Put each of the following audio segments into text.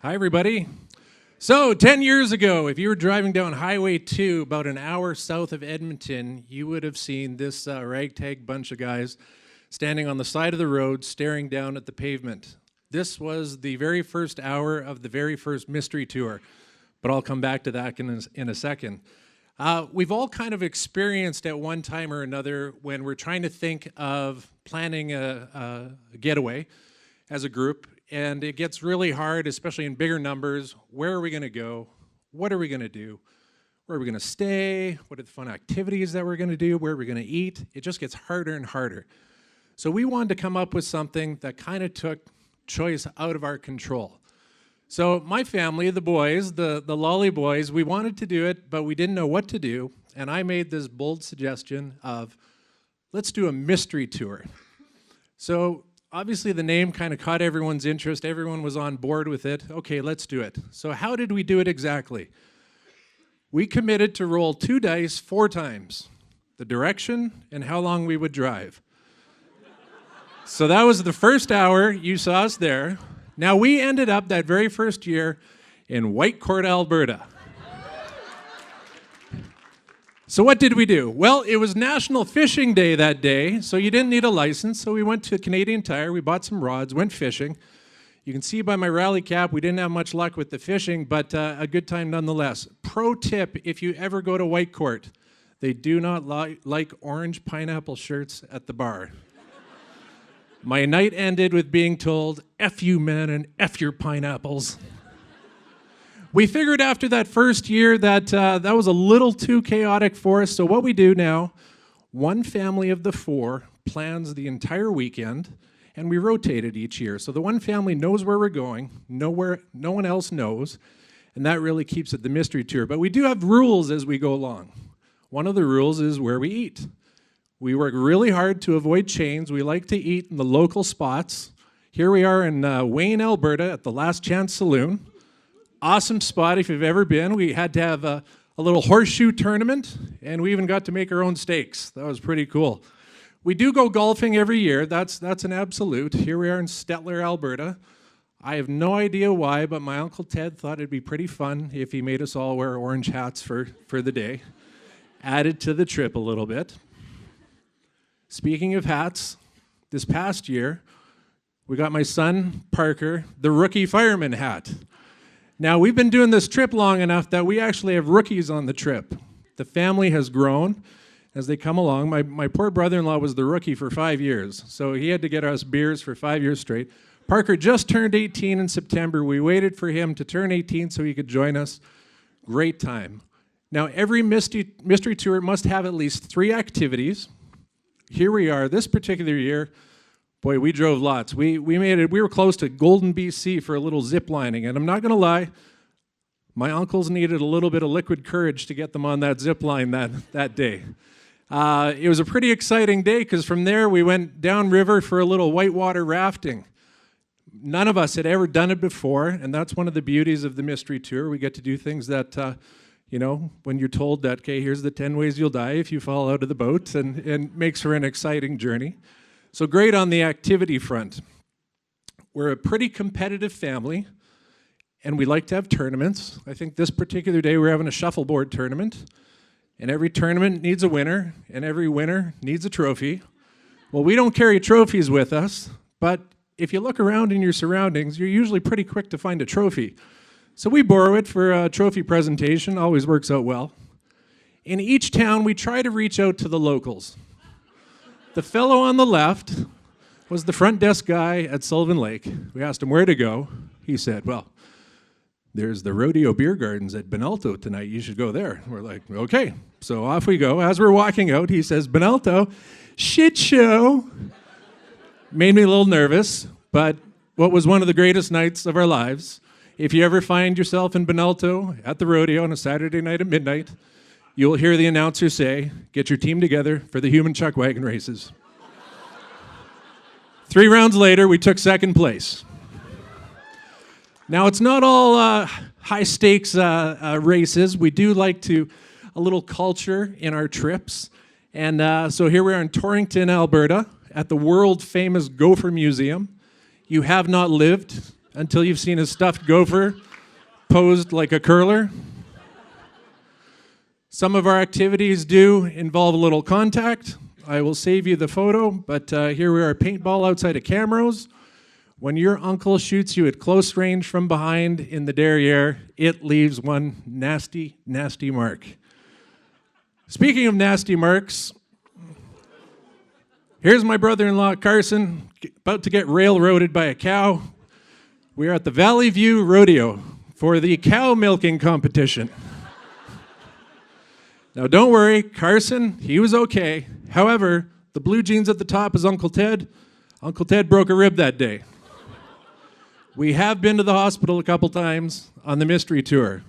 Hi, everybody. So, 10 years ago, if you were driving down Highway 2 about an hour south of Edmonton, you would have seen this ragtag bunch of guys standing on the side of the road staring down at the pavement. This was the very first hour of the very first mystery tour, but I'll come back to that in a second. We've all kind of experienced at one time or another when we're trying to think of planning a getaway as a group, and it gets really hard, especially in bigger numbers. Where are we going to go? What are we going to do? Where are we going to stay? What are the fun activities that we're going to do? Where are we going to eat? It just gets harder and harder. So we wanted to come up with something that kind of took choice out of our control. So my family, the boys, the Lolly boys, we wanted to do it, but we didn't know what to do. And I made this bold suggestion of, let's do a mystery tour. So obviously the name kind of caught everyone's interest. Everyone was on board with it. Okay, let's do it. So how did we do it exactly? We committed to roll 2 dice 4 times, the direction and how long we would drive. So that was the first hour. You saw us there. Now, we ended up that very first year in Whitecourt, Alberta. So what did we do? Well, it was National Fishing Day that day, so you didn't need a license. So we went to Canadian Tire, we bought some rods, went fishing. You can see by my rally cap, we didn't have much luck with the fishing, but a good time nonetheless. Pro tip, if you ever go to Whitecourt, they do not like orange pineapple shirts at the bar. My night ended with being told, F you men and F your pineapples. We figured after that first year that that was a little too chaotic for us, so what we do now, one family of the 4 plans the entire weekend, and we rotate it each year. So the one family knows where we're going, no one else knows, and that really keeps it the mystery tour. But we do have rules as we go along. One of the rules is where we eat. We work really hard to avoid chains. We like to eat in the local spots. Here we are in Wayne, Alberta at the Last Chance Saloon. Awesome spot if you've ever been. We had to have a little horseshoe tournament, and we even got to make our own steaks. That was pretty cool. We do go golfing every year. That's an absolute. Here we are in Stettler, Alberta. I have no idea why, but my Uncle Ted thought it'd be pretty fun if he made us all wear orange hats for the day. Added to the trip a little bit. Speaking of hats, this past year, we got my son, Parker, the rookie fireman hat. Now, we've been doing this trip long enough that we actually have rookies on the trip. The family has grown as they come along. My poor brother-in-law was the rookie for 5 years, so he had to get us beers for 5 years straight. Parker just turned 18 in September. We waited for him to turn 18 so he could join us. Great time. Now, every mystery tour must have at least 3 activities. Here we are, this particular year, boy, we drove lots. We made it, we were close to Golden, BC for a little zip lining, and I'm not gonna lie, my uncles needed a little bit of liquid courage to get them on that zip line that day. It was a pretty exciting day, because from there we went downriver for a little whitewater rafting. None of us had ever done it before, and that's one of the beauties of the mystery tour. We get to do things that, you know, when you're told that, okay, here's the 10 ways you'll die if you fall out of the boat, and makes for an exciting journey. So great on the activity front. We're a pretty competitive family, and we like to have tournaments. I think this particular day we're having a shuffleboard tournament, and every tournament needs a winner, and every winner needs a trophy. Well, we don't carry trophies with us, but if you look around in your surroundings, you're usually pretty quick to find a trophy. So we borrow it for a trophy presentation, always works out well. In each town, we try to reach out to the locals. The fellow on the left was the front desk guy at Sullivan Lake. We asked him where to go. He said, well, there's the Rodeo Beer Gardens at Benalto tonight. You should go there. We're like, okay. So off we go. As we're walking out, he says, Benalto, shit show. Made me a little nervous, but what was one of the greatest nights of our lives. If you ever find yourself in Benalto at the rodeo on a Saturday night at midnight, you'll hear the announcer say, get your team together for the human chuck wagon races. 3 rounds later, we took 2nd place. Now, it's not all high stakes races. We do like a little culture in our trips. And so here we are in Torrington, Alberta, at the world famous Gopher Museum. You have not lived until you've seen a stuffed gopher posed like a curler. Some of our activities do involve a little contact. I will save you the photo, but here we are, paintball outside of Camrose. When your uncle shoots you at close range from behind in the derriere, it leaves one nasty, nasty mark. Speaking of nasty marks, here's my brother-in-law, Carson, about to get railroaded by a cow. We are at the Valley View Rodeo for the cow milking competition. Now, don't worry, Carson, he was okay. However, the blue jeans at the top is Uncle Ted. Uncle Ted broke a rib that day. We have been to the hospital a couple times on the mystery tour.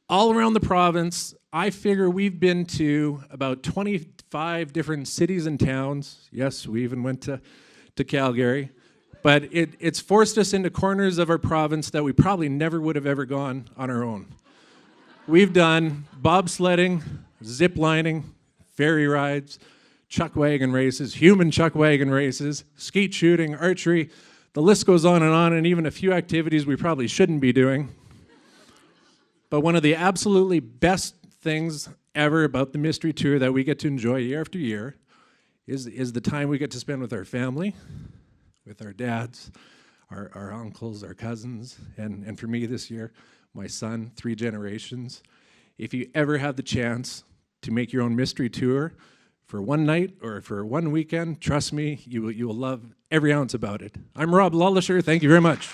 All around the province, I figure we've been to about 25 different cities and towns. Yes, we even went to Calgary. But it's forced us into corners of our province that we probably never would have ever gone on our own. We've done bobsledding, zip lining, ferry rides, chuck wagon races, human chuck wagon races, skeet shooting, archery. The list goes on, and even a few activities we probably shouldn't be doing. But one of the absolutely best things ever about the mystery tour that we get to enjoy year after year is the time we get to spend with our family, with our dads, our uncles, our cousins, and for me this year, my son, 3 generations. If you ever have the chance to make your own mystery tour for one night or for one weekend, trust me, you will love every ounce about it. I'm Rob Lelacheur. Thank you very much.